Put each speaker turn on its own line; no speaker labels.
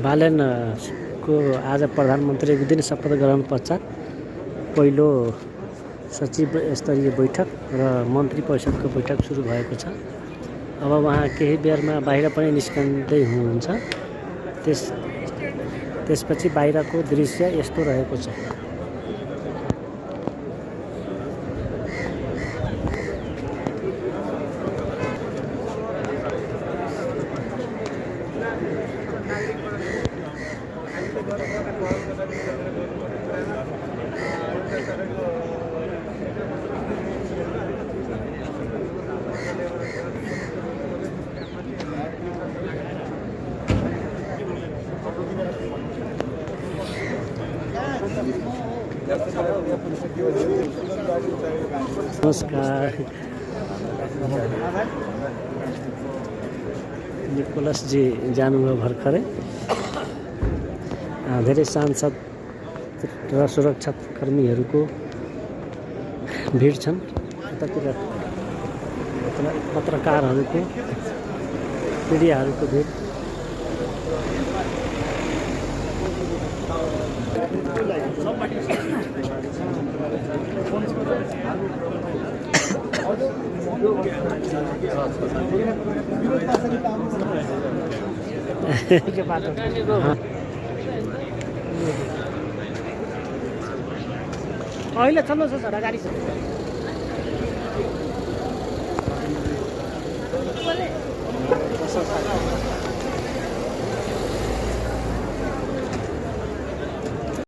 बालेनको आज प्रधानमन्त्री एक दिन शपथ ग्रहण पश्चात पहिलो सचिव स्तरीय बैठक र मन्त्री परिषदको बैठक सुरु भएको छ। अब उहाँ केही बेरमा बाहिर पनि निस्कँदै हुनुहुन्छ। त्यसपछि बाहिरको दृश्य यस्तो रहेको छ। नमस्कार। निकोलस जी जानुभयो भर्खरै। धेरै सांसद र सुरक्षाकर्मीहरूको भिड छन्। यतातिर पत्रकारहरूको मिडियाहरूको भिड। अहिले चल्नुहोस् न छोरा, गाडी छ।